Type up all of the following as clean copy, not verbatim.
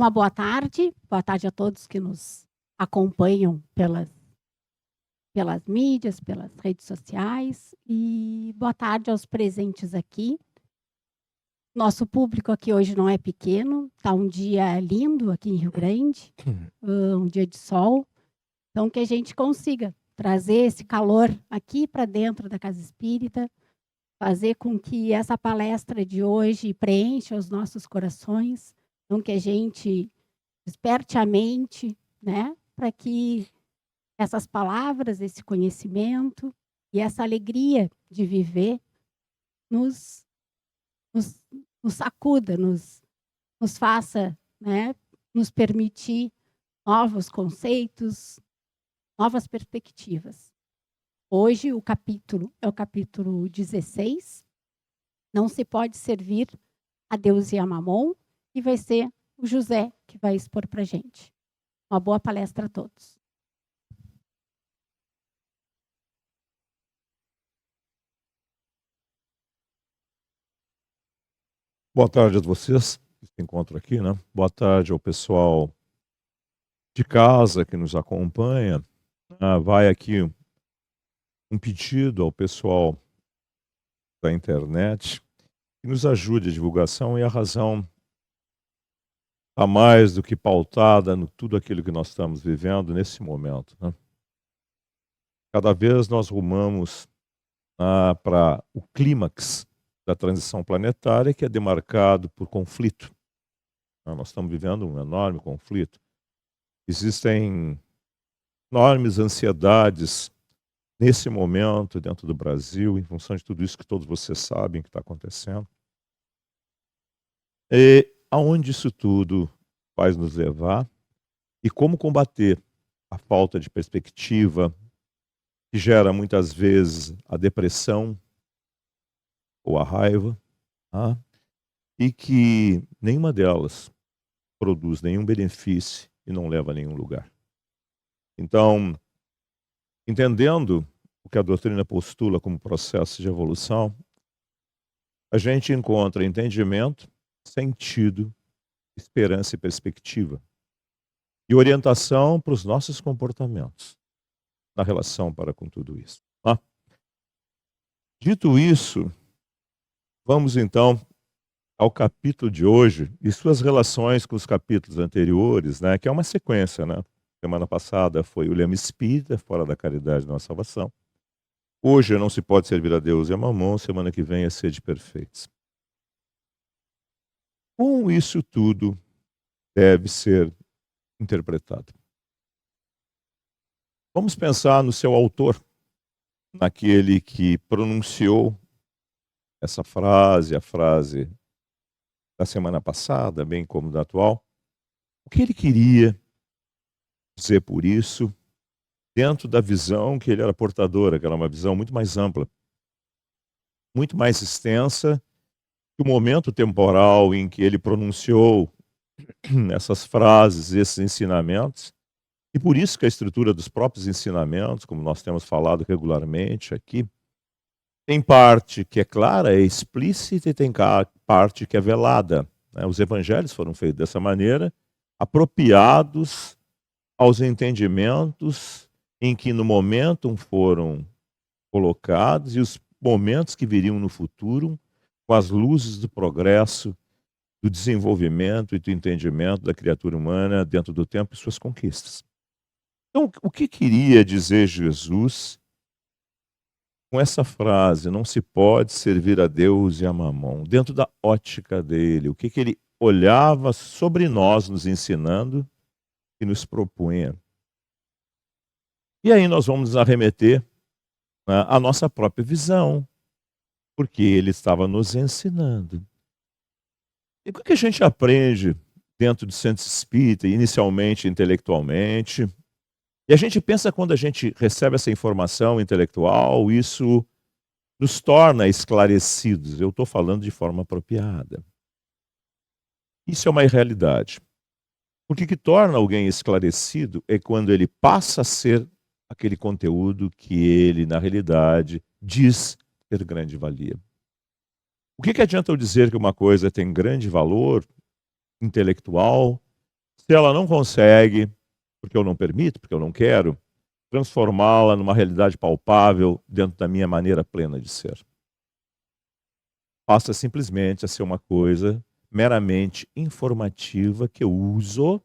Uma boa tarde a todos que nos acompanham pelas mídias, pelas redes sociais, e boa tarde aos presentes aqui. Nosso público aqui hoje não é pequeno, está um dia lindo aqui em Rio Grande, um dia de sol, então que a gente consiga trazer esse calor aqui para dentro da Casa Espírita, fazer com que essa palestra de hoje preencha os nossos corações, então que a gente desperte a mente, né, para que essas palavras, esse conhecimento e essa alegria de viver nos sacuda, nos faça, né, nos permitir novos conceitos, novas perspectivas. Hoje o capítulo é o capítulo 16, Não se pode servir a Deus e a Mamon, e vai ser o José que vai expor para a gente. Uma boa palestra a todos. Boa tarde a vocês que se encontram aqui, né? Boa tarde ao pessoal de casa que nos acompanha. Vai aqui um pedido ao pessoal da internet que nos ajude a divulgação, e a razão está mais do que pautada no tudo aquilo que nós estamos vivendo nesse momento, né? Cada vez nós rumamos para o clímax da transição planetária, que é demarcado por conflito. Nós estamos vivendo um enorme conflito. Existem enormes ansiedades nesse momento dentro do Brasil, em função de tudo isso que todos vocês sabem que está acontecendo. E aonde isso tudo vai nos levar e como combater a falta de perspectiva que gera muitas vezes a depressão ou a raiva, tá? E que nenhuma delas produz nenhum benefício e não leva a nenhum lugar. Então, entendendo o que a doutrina postula como processo de evolução, a gente encontra entendimento, sentido, esperança e perspectiva, e orientação para os nossos comportamentos na relação para com tudo isso. Dito isso, vamos então ao capítulo de hoje e suas relações com os capítulos anteriores, né, que é uma sequência, né? Semana passada foi o lema espírita, fora da caridade não há salvação. Hoje não se pode servir a Deus e a Mamon, semana que vem é sede perfeitos. Como isso tudo deve ser interpretado? Vamos pensar no seu autor, naquele que pronunciou essa frase, a frase da semana passada, bem como da atual. O que ele queria dizer por isso, dentro da visão que ele era portador, que era uma visão muito mais ampla, muito mais extensa, que o momento temporal em que ele pronunciou essas frases, esses ensinamentos, e por isso que a estrutura dos próprios ensinamentos, como nós temos falado regularmente aqui, tem parte que é clara, é explícita, e tem parte que é velada, né? Os evangelhos foram feitos dessa maneira, apropriados aos entendimentos em que no momento foram colocados e os momentos que viriam no futuro, com as luzes do progresso, do desenvolvimento e do entendimento da criatura humana dentro do tempo e suas conquistas. Então, o que queria dizer Jesus com essa frase, não se pode servir a Deus e a Mamon, dentro da ótica dele? O que ele olhava sobre nós, nos ensinando e nos propunha? E aí nós vamos arremeter, né, a nossa própria visão, porque ele estava nos ensinando. E o que a gente aprende dentro do centro espírita, inicialmente intelectualmente? E a gente pensa, quando a gente recebe essa informação intelectual, isso nos torna esclarecidos. Eu estou falando de forma apropriada. Isso é uma irrealidade. Porque o que torna alguém esclarecido é quando ele passa a ser aquele conteúdo que ele, na realidade, diz ter grande valia. O que adianta eu dizer que uma coisa tem grande valor intelectual Se ela não consegue, porque eu não permito, porque eu não quero, transformá-la numa realidade palpável dentro da minha maneira plena de ser. Passa simplesmente a ser uma coisa meramente informativa que eu uso,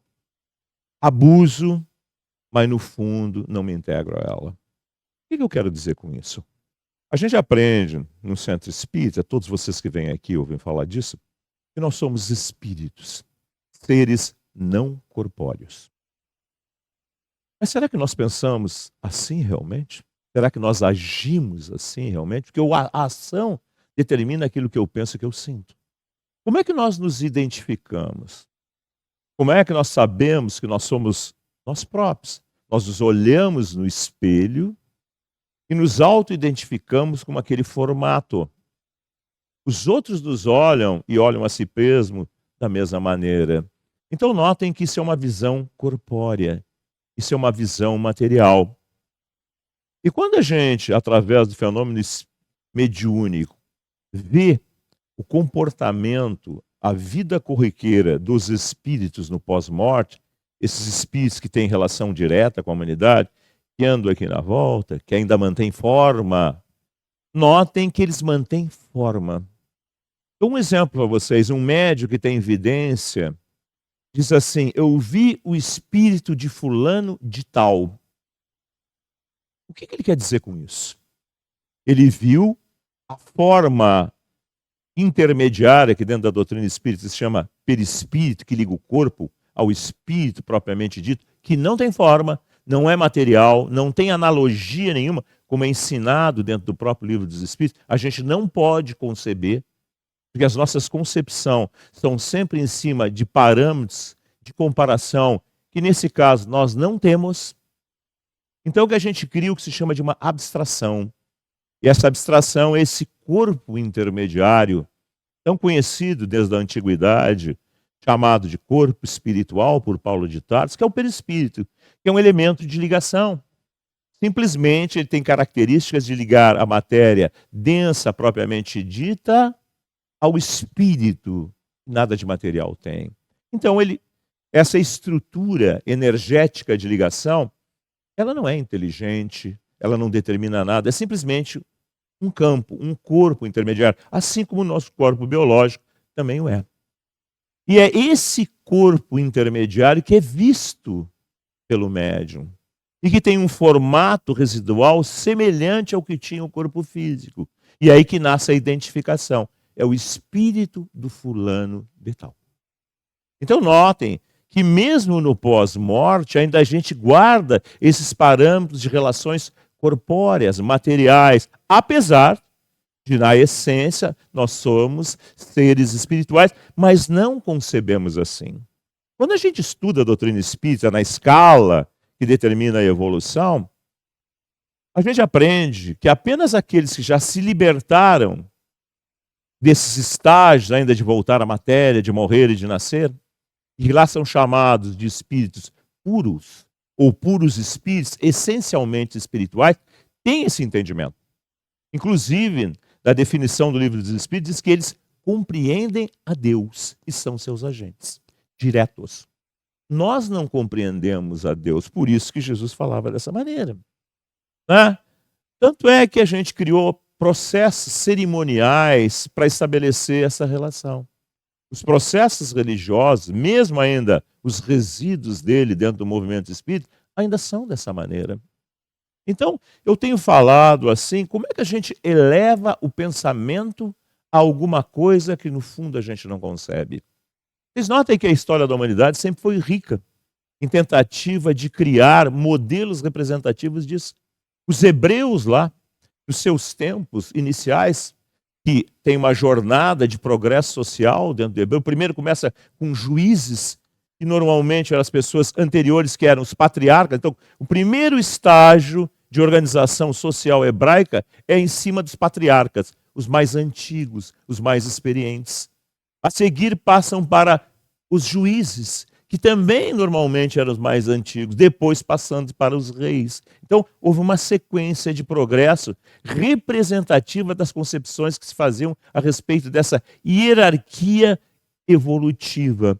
abuso, mas no fundo não me integro a ela. O que eu quero dizer com isso? A gente aprende no centro espírita, todos vocês que vêm aqui ouvem falar disso, que nós somos espíritos, seres não corpóreos. Mas será que nós pensamos assim realmente? Será que nós agimos assim realmente? Porque a ação determina aquilo que eu penso e que eu sinto. Como é que nós nos identificamos? Como é que nós sabemos que nós somos nós próprios? Nós nos olhamos no espelho e nos auto-identificamos com aquele formato. Os outros nos olham e olham a si mesmo da mesma maneira. Então notem que isso é uma visão corpórea, isso é uma visão material. E quando a gente, através do fenômeno mediúnico, vê o comportamento, a vida corriqueira dos espíritos no pós-morte, esses espíritos que têm relação direta com a humanidade, que andam aqui na volta, que ainda mantêm forma, notem que eles mantêm forma. Dou um exemplo para vocês, um médium que tem evidência, diz assim, eu vi o espírito de fulano de tal. O que ele quer dizer com isso? Ele viu a forma intermediária, que dentro da doutrina espírita se chama perispírito, que liga o corpo ao espírito propriamente dito, que não tem forma, não é material, não tem analogia nenhuma, como é ensinado dentro do próprio livro dos Espíritos. A gente não pode conceber, porque as nossas concepções estão sempre em cima de parâmetros de comparação, que nesse caso nós não temos. Então o que a gente cria o que se chama de uma abstração. E essa abstração é esse corpo intermediário, tão conhecido desde a antiguidade, chamado de corpo espiritual por Paulo de Tarso, que é o perispírito, que é um elemento de ligação. Simplesmente ele tem características de ligar a matéria densa propriamente dita ao espírito. Nada de material tem. Então essa estrutura energética de ligação, ela não é inteligente, ela não determina nada, é simplesmente um campo, um corpo intermediário, assim como o nosso corpo biológico também o é. E é esse corpo intermediário que é visto pelo médium e que tem um formato residual semelhante ao que tinha o corpo físico. E é aí que nasce a identificação. É o espírito do fulano de tal. Então notem que mesmo no pós-morte ainda a gente guarda esses parâmetros de relações corpóreas, materiais, apesar de, na essência, nós somos seres espirituais, mas não concebemos assim. Quando a gente estuda a doutrina espírita na escala que determina a evolução, a gente aprende que apenas aqueles que já se libertaram desses estágios ainda de voltar à matéria, de morrer e de nascer, e lá são chamados de espíritos puros, ou puros espíritos, essencialmente espirituais, têm esse entendimento. Inclusive, na definição do livro dos Espíritos, diz que eles compreendem a Deus e são seus agentes diretos. Nós não compreendemos a Deus, por isso que Jesus falava dessa maneira. Né? Tanto é que a gente criou processos cerimoniais para estabelecer essa relação. Os processos religiosos, mesmo ainda os resíduos dele dentro do movimento espírita, ainda são dessa maneira. Então, eu tenho falado assim, como é que a gente eleva o pensamento a alguma coisa que no fundo a gente não concebe? Vocês notem que a história da humanidade sempre foi rica em tentativa de criar modelos representativos disso. Os hebreus lá, nos seus tempos iniciais, que tem uma jornada de progresso social dentro do hebreu, primeiro começa com juízes, que normalmente eram as pessoas anteriores, que eram os patriarcas. Então, o primeiro estágio de organização social hebraica é em cima dos patriarcas, os mais antigos, os mais experientes. A seguir passam para os juízes, que também normalmente eram os mais antigos, depois passando para os reis. Então, houve uma sequência de progresso representativa das concepções que se faziam a respeito dessa hierarquia evolutiva.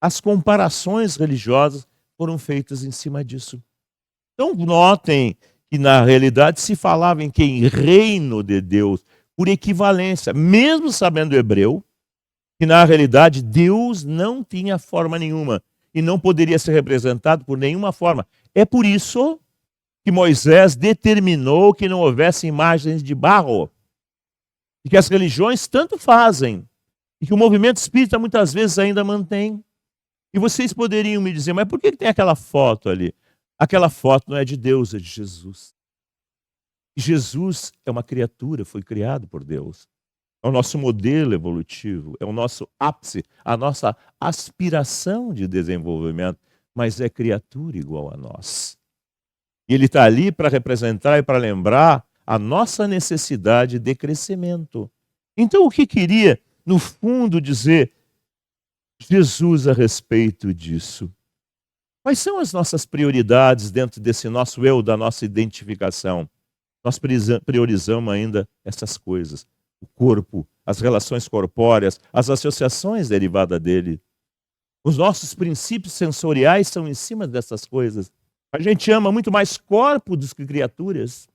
As comparações religiosas foram feitas em cima disso. Então, notem que, na realidade, se falava em reino de Deus, por equivalência, mesmo sabendo hebreu, que, na realidade, Deus não tinha forma nenhuma e não poderia ser representado por nenhuma forma. É por isso que Moisés determinou que não houvesse imagens de barro, e que as religiões tanto fazem, e que o movimento espírita muitas vezes ainda mantém. E vocês poderiam me dizer, mas por que tem aquela foto ali? Aquela foto não é de Deus, é de Jesus. Jesus é uma criatura, foi criado por Deus. É o nosso modelo evolutivo, é o nosso ápice, a nossa aspiração de desenvolvimento, mas é criatura igual a nós. E ele está ali para representar e para lembrar a nossa necessidade de crescimento. Então, o que queria, no fundo, dizer Jesus a respeito disso? Quais são as nossas prioridades dentro desse nosso eu, da nossa identificação? Nós priorizamos ainda essas coisas. O corpo, as relações corpóreas, as associações derivadas dele. Os nossos princípios sensoriais são em cima dessas coisas. A gente ama muito mais corpo do que criaturas.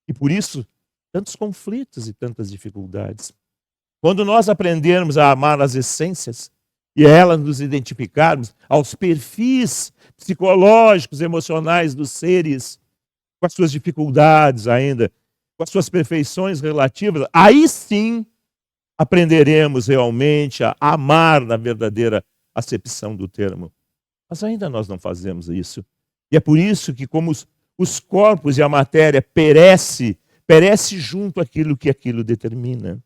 E por isso, tantos conflitos e tantas dificuldades. Quando nós aprendermos a amar as essências e a elas nos identificarmos aos perfis psicológicos, emocionais dos seres, com as suas dificuldades ainda, com as suas perfeições relativas, aí sim aprenderemos realmente a amar na verdadeira acepção do termo. Mas ainda nós não fazemos isso. E é por isso que, como os corpos e a matéria perece junto àquilo que aquilo determina.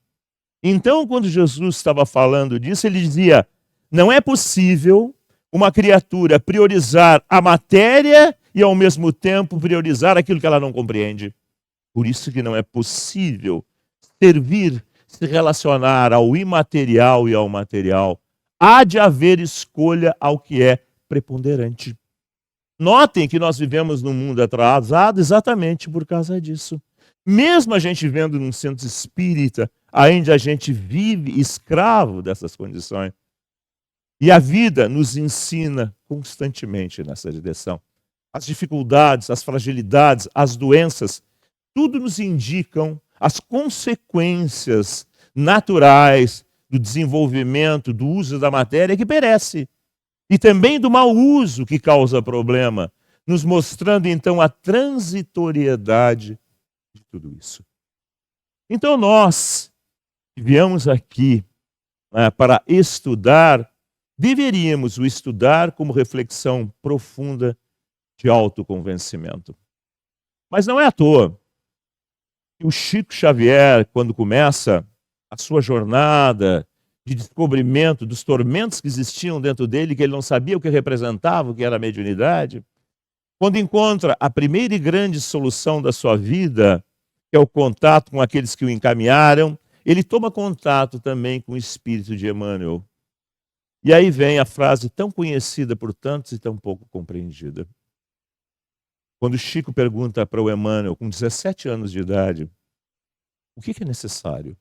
Então, quando Jesus estava falando disso, ele dizia: não é possível uma criatura priorizar a matéria e, ao mesmo tempo, priorizar aquilo que ela não compreende. Por isso que não é possível servir, se relacionar ao imaterial e ao material. Há de haver escolha ao que é preponderante. Notem que nós vivemos num mundo atrasado exatamente por causa disso. Mesmo a gente vivendo num centro espírita, ainda a gente vive escravo dessas condições. E a vida nos ensina constantemente nessa direção. As dificuldades, as fragilidades, as doenças, tudo nos indicam as consequências naturais do desenvolvimento, do uso da matéria que perece. E também do mau uso que causa problema, nos mostrando então a transitoriedade de tudo isso. Então nós que viemos aqui para estudar, deveríamos o estudar como reflexão profunda de autoconvencimento. Mas não é à toa que o Chico Xavier, quando começa a sua jornada de descobrimento dos tormentos que existiam dentro dele, que ele não sabia o que representava, o que era a mediunidade, quando encontra a primeira e grande solução da sua vida, que é o contato com aqueles que o encaminharam, ele toma contato também com o espírito de Emmanuel. E aí vem a frase tão conhecida por tantos e tão pouco compreendida. Quando Chico pergunta para o Emmanuel, com 17 anos de idade, o que é necessário?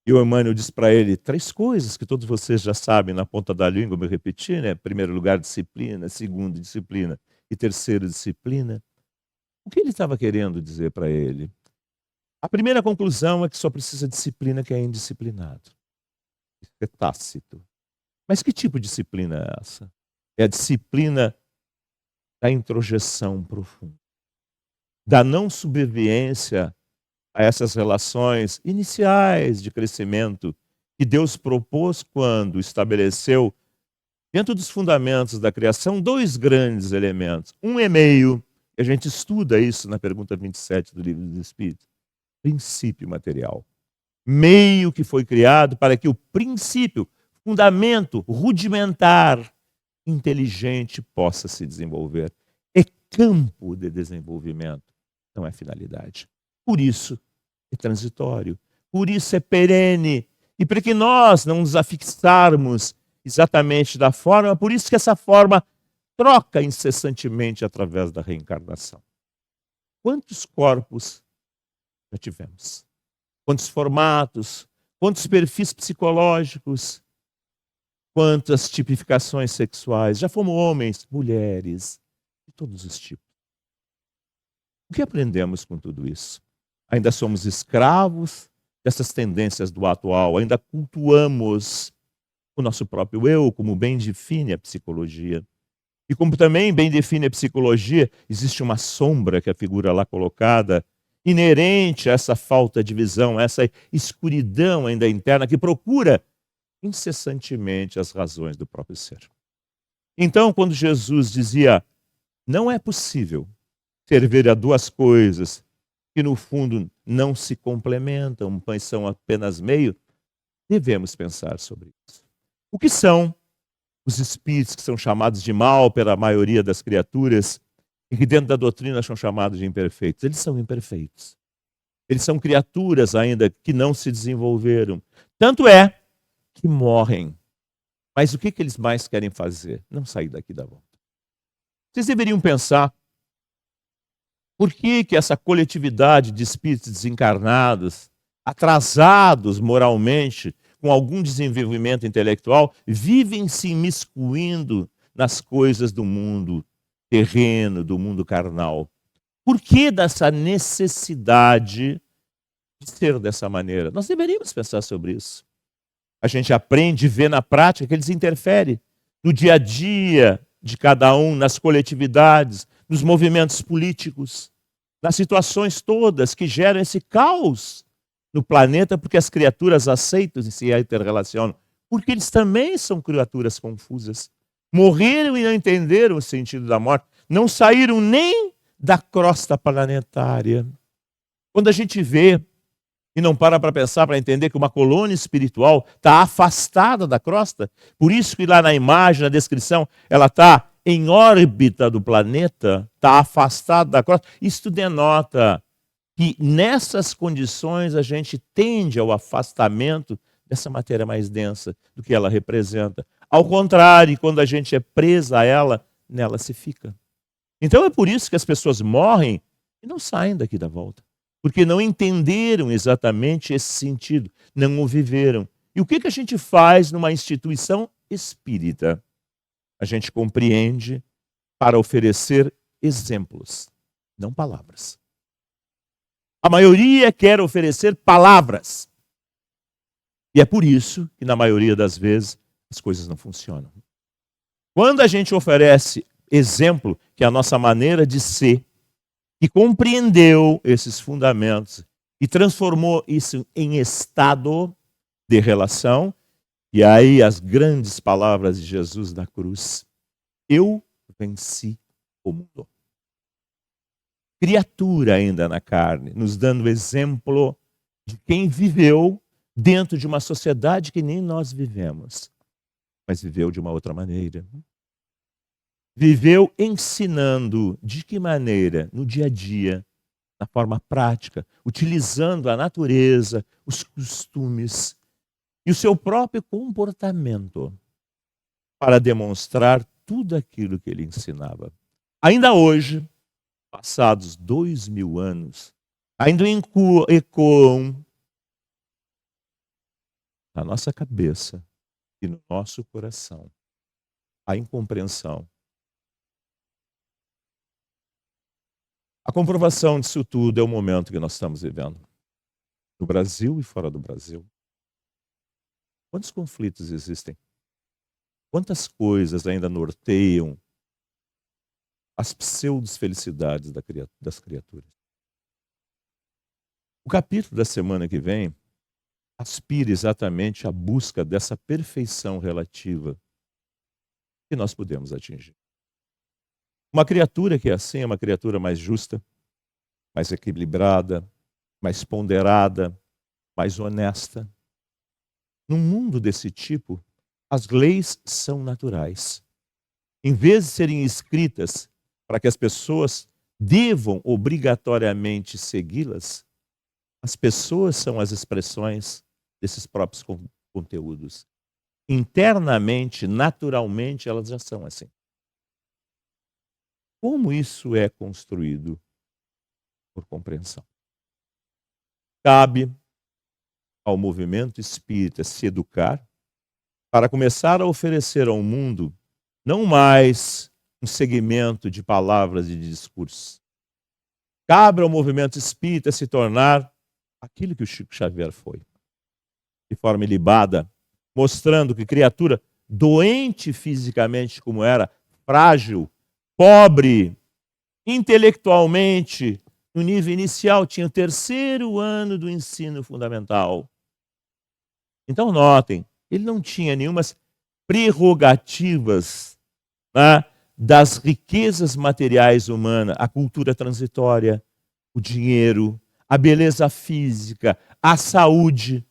E o Emmanuel diz para ele 3 coisas que todos vocês já sabem na ponta da língua, me repetir, né? Primeiro lugar, disciplina. Segundo, disciplina. E terceiro, disciplina. O que ele estava querendo dizer para ele? A primeira conclusão é que só precisa disciplina quem é indisciplinado. Isso é tácito. Mas que tipo de disciplina é essa? É a disciplina da introjeção profunda, da não sobrevivência a essas relações iniciais de crescimento que Deus propôs quando estabeleceu, dentro dos fundamentos da criação, 2 grandes elementos. Um é meio, e a gente estuda isso na pergunta 27 do Livro dos Espíritos, princípio material. Meio que foi criado para que o princípio, fundamento rudimentar, inteligente, possa se desenvolver. É campo de desenvolvimento, não é finalidade. Por isso é transitório, por isso é perene. E para que nós não nos afixarmos exatamente da forma, por isso que essa forma troca incessantemente através da reencarnação. Quantos corpos já tivemos? Quantos formatos? Quantos perfis psicológicos? quantas tipificações sexuais. Já fomos homens, mulheres, de todos os tipos. O que aprendemos com tudo isso? Ainda somos escravos dessas tendências do atual, ainda cultuamos o nosso próprio eu, como bem define a psicologia. E como também bem define a psicologia, existe uma sombra que a figura lá colocada, inerente a essa falta de visão, essa escuridão ainda interna que procura incessantemente as razões do próprio ser. Então, quando Jesus dizia, não é possível servir a duas coisas que no fundo não se complementam, mas são apenas meio, devemos pensar sobre isso. O que são os espíritos que são chamados de mal pela maioria das criaturas e que dentro da doutrina são chamados de imperfeitos? Eles são imperfeitos. Eles são criaturas ainda que não se desenvolveram. Tanto é que morrem. Mas o que eles mais querem fazer? Não sair daqui da volta. Vocês deveriam pensar por que essa coletividade de espíritos desencarnados, atrasados moralmente, com algum desenvolvimento intelectual, vivem se imiscuindo nas coisas do mundo terreno, do mundo carnal. Por que dessa necessidade de ser dessa maneira? Nós deveríamos pensar sobre isso. A gente aprende e vê na prática que eles interferem no dia a dia de cada um, nas coletividades, nos movimentos políticos, nas situações todas que geram esse caos no planeta, porque as criaturas aceitam e se interrelacionam, porque eles também são criaturas confusas. Morreram e não entenderam o sentido da morte, não saíram nem da crosta planetária. Quando a gente vê e não para pensar, para entender que uma colônia espiritual está afastada da crosta, por isso que lá na imagem, na descrição, ela está em órbita do planeta, está afastada da crosta. Isso denota que nessas condições a gente tende ao afastamento dessa matéria mais densa do que ela representa. Ao contrário, quando a gente é presa a ela, nela se fica. Então é por isso que as pessoas morrem e não saem daqui da volta. Porque não entenderam exatamente esse sentido, não o viveram. E o que a gente faz numa instituição espírita? A gente compreende para oferecer exemplos, não palavras. A maioria quer oferecer palavras. E é por isso que, na maioria das vezes, as coisas não funcionam. Quando a gente oferece exemplo, que é a nossa maneira de ser, que compreendeu esses fundamentos e transformou isso em estado de relação, e aí as grandes palavras de Jesus na cruz: eu venci o mundo. Criatura ainda na carne, nos dando exemplo de quem viveu dentro de uma sociedade que nem nós vivemos, mas viveu de uma outra maneira. Viveu ensinando de que maneira, no dia a dia, na forma prática, utilizando a natureza, os costumes e o seu próprio comportamento para demonstrar tudo aquilo que ele ensinava. Ainda hoje, passados 2000 anos, ainda ecoam na nossa cabeça e no nosso coração a incompreensão. A comprovação disso tudo é o momento que nós estamos vivendo, no Brasil e fora do Brasil. Quantos conflitos existem? Quantas coisas ainda norteiam as pseudo-felicidades das criaturas? O capítulo da semana que vem aspira exatamente à busca dessa perfeição relativa que nós podemos atingir. Uma criatura que é assim é uma criatura mais justa, mais equilibrada, mais ponderada, mais honesta. Num mundo desse tipo, as leis são naturais. Em vez de serem escritas para que as pessoas devam obrigatoriamente segui-las, as pessoas são as expressões desses próprios conteúdos. Internamente, naturalmente, elas já são assim. Como isso é construído? Por compreensão. Cabe ao movimento espírita se educar para começar a oferecer ao mundo não mais um segmento de palavras e de discursos. Cabe ao movimento espírita se tornar aquilo que o Chico Xavier foi, de forma ilibada, mostrando que criatura doente fisicamente como era, frágil, pobre, intelectualmente, no nível inicial, tinha o 3º ano do ensino fundamental. Então notem, ele não tinha nenhumas prerrogativas, né, das riquezas materiais humanas, a cultura transitória, o dinheiro, a beleza física, a saúde.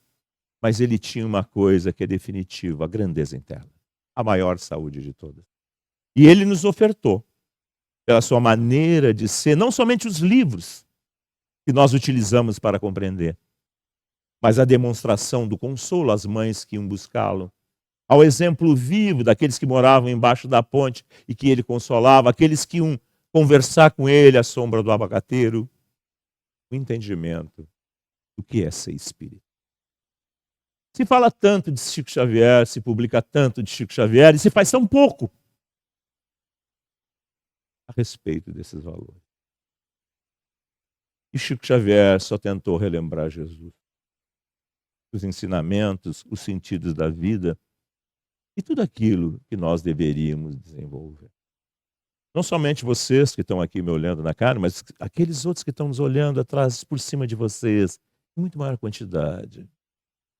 Mas ele tinha uma coisa que é definitiva, a grandeza interna, a maior saúde de todas. E ele nos ofertou, pela sua maneira de ser, não somente os livros que nós utilizamos para compreender, mas a demonstração do consolo às mães que iam buscá-lo, ao exemplo vivo daqueles que moravam embaixo da ponte e que ele consolava, aqueles que iam conversar com ele à sombra do abacateiro, o entendimento do que é ser espírita. Se fala tanto de Chico Xavier, se publica tanto de Chico Xavier e se faz tão pouco a respeito desses valores. E Chico Xavier só tentou relembrar Jesus, os ensinamentos, os sentidos da vida e tudo aquilo que nós deveríamos desenvolver. Não somente vocês que estão aqui me olhando na cara, mas aqueles outros que estão nos olhando atrás, por cima de vocês, em muito maior quantidade,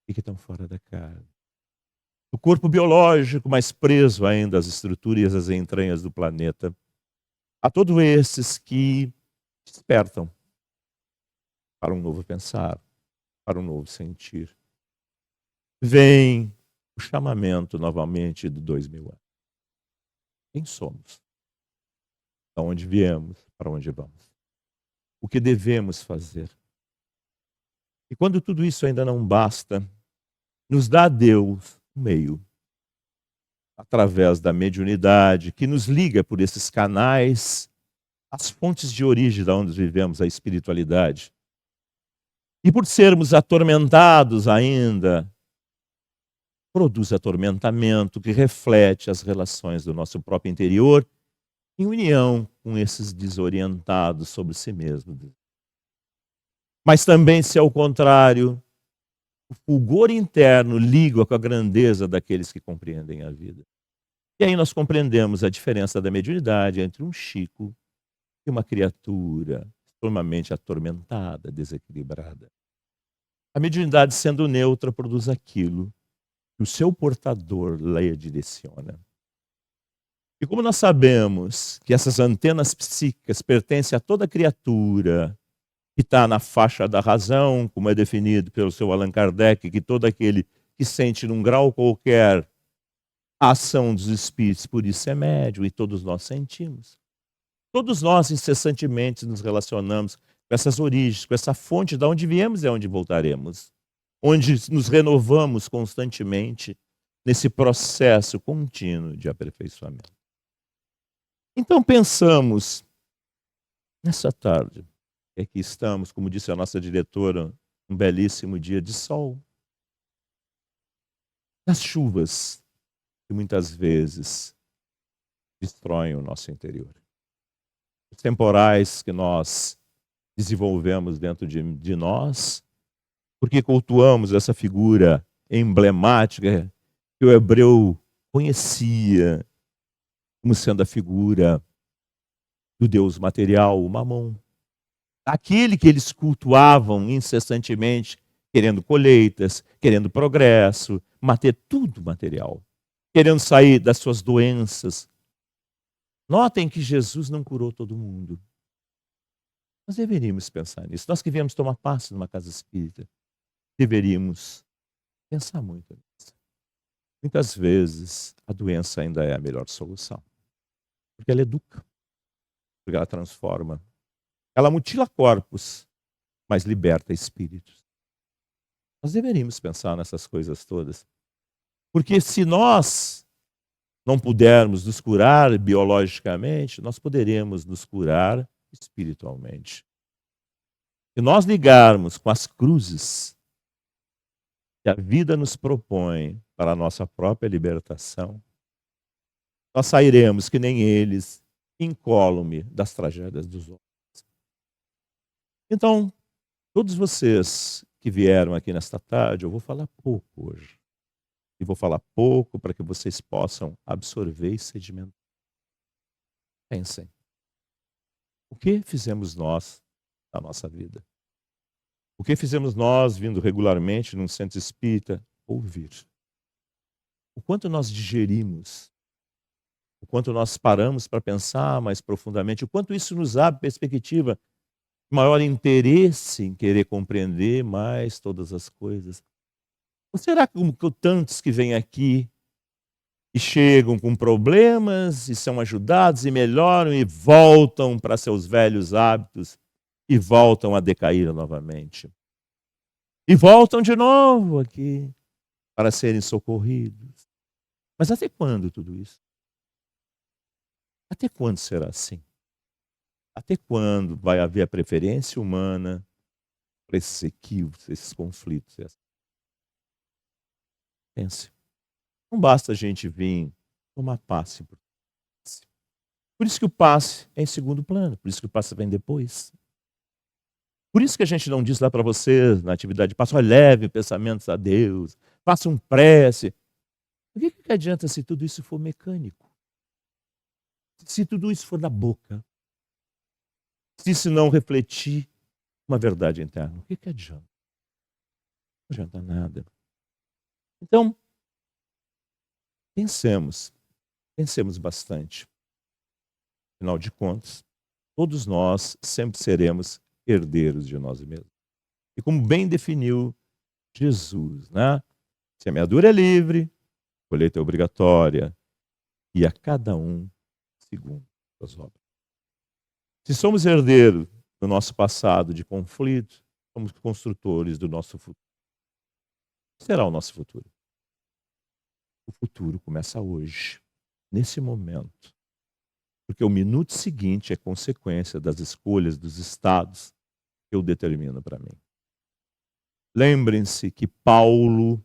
e que estão fora da cara. O corpo biológico, mais preso ainda às estruturas e às entranhas do planeta. A todos esses que despertam para um novo pensar, para um novo sentir. Vem o chamamento novamente de 2000 anos. Quem somos? De onde viemos? Para onde vamos? O que devemos fazer? E quando tudo isso ainda não basta, nos dá Deus um meio, através da mediunidade, que nos liga por esses canais às fontes de origem de onde vivemos a espiritualidade. E por sermos atormentados ainda, produz atormentamento que reflete as relações do nosso próprio interior em união com esses desorientados sobre si mesmos. Mas também, se ao contrário, o fulgor interno liga com a grandeza daqueles que compreendem a vida. E aí nós compreendemos a diferença da mediunidade entre um Chico e uma criatura extremamente atormentada, desequilibrada. A mediunidade, sendo neutra, produz aquilo que o seu portador lhe direciona. E como nós sabemos que essas antenas psíquicas pertencem a toda criatura que está na faixa da razão, como é definido pelo seu Allan Kardec, que todo aquele que sente num grau qualquer a ação dos espíritos, por isso é médium, e todos nós sentimos. Todos nós incessantemente nos relacionamos com essas origens, com essa fonte de onde viemos e aonde voltaremos, onde nos renovamos constantemente nesse processo contínuo de aperfeiçoamento. Então pensamos, nessa tarde, que aqui estamos, como disse a nossa diretora, um belíssimo dia de sol, nas chuvas que muitas vezes destroem o nosso interior. Os temporais que nós desenvolvemos dentro de nós, porque cultuamos essa figura emblemática que o hebreu conhecia como sendo a figura do Deus material, o Mamon. Aquele que eles cultuavam incessantemente, querendo colheitas, querendo progresso, manter tudo material, querendo sair das suas doenças. Notem que Jesus não curou todo mundo. Nós deveríamos pensar nisso. Nós que viemos tomar passe numa casa espírita, deveríamos pensar muito nisso. Muitas vezes a doença ainda é a melhor solução, porque ela educa, porque ela transforma. Ela mutila corpos, mas liberta espíritos. Nós deveríamos pensar nessas coisas todas. Porque se nós não pudermos nos curar biologicamente, nós poderemos nos curar espiritualmente. Se nós ligarmos com as cruzes que a vida nos propõe para a nossa própria libertação, nós sairemos que nem eles, incólume das tragédias dos outros. Então, todos vocês que vieram aqui nesta tarde, eu vou falar pouco hoje. E vou falar pouco para que vocês possam absorver e sedimentar. Pensem. O que fizemos nós na nossa vida? O que fizemos nós vindo regularmente num centro espírita ouvir? O quanto nós digerimos? O quanto nós paramos para pensar mais profundamente? O quanto isso nos abre perspectiva, maior interesse em querer compreender mais todas as coisas? Ou será que como tantos que vêm aqui e chegam com problemas e são ajudados e melhoram e voltam para seus velhos hábitos e voltam a decair novamente? E voltam de novo aqui para serem socorridos. Mas até quando tudo isso? Até quando será assim? Até quando vai haver a preferência humana para esses equívocos, esses conflitos? Pense. Não basta a gente vir tomar passe. Por isso que o passe é em segundo plano, por isso que o passe vem depois. Por isso que a gente não diz lá para vocês, na atividade de passe, olha, leve pensamentos a Deus, faça um prece. O que adianta se tudo isso for mecânico? Se tudo isso for da boca? Se isso não refletir uma verdade interna? O que adianta? Não adianta nada. Então, pensemos bastante. Afinal de contas, todos nós sempre seremos herdeiros de nós mesmos. E como bem definiu Jesus, né? Semeadura é livre, colheita é obrigatória, e a cada um segundo as obras. Se somos herdeiros do nosso passado de conflito, somos construtores do nosso futuro. O que será o nosso futuro? O futuro começa hoje, nesse momento. Porque o minuto seguinte é consequência das escolhas dos estados que eu determino para mim. Lembrem-se que Paulo,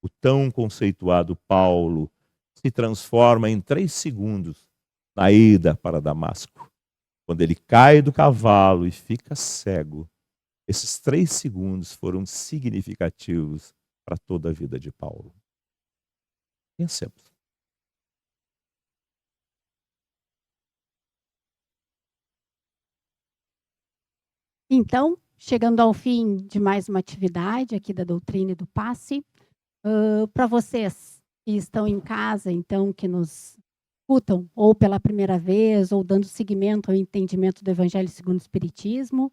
o tão conceituado Paulo, se transforma em 3 segundos na ida para Damasco. Quando ele cai do cavalo e fica cego, esses 3 segundos foram significativos para toda a vida de Paulo. Pensemos. Então, chegando ao fim de mais uma atividade aqui da doutrina e do passe, para vocês que estão em casa, então, que nos escutam ou pela primeira vez, ou dando seguimento ao entendimento do Evangelho segundo o Espiritismo,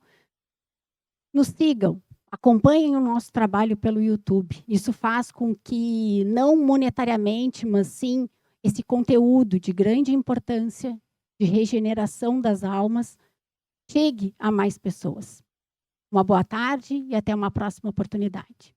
nos sigam, acompanhem o nosso trabalho pelo YouTube. Isso faz com que, não monetariamente, mas sim esse conteúdo de grande importância, de regeneração das almas, chegue a mais pessoas. Uma boa tarde e até uma próxima oportunidade.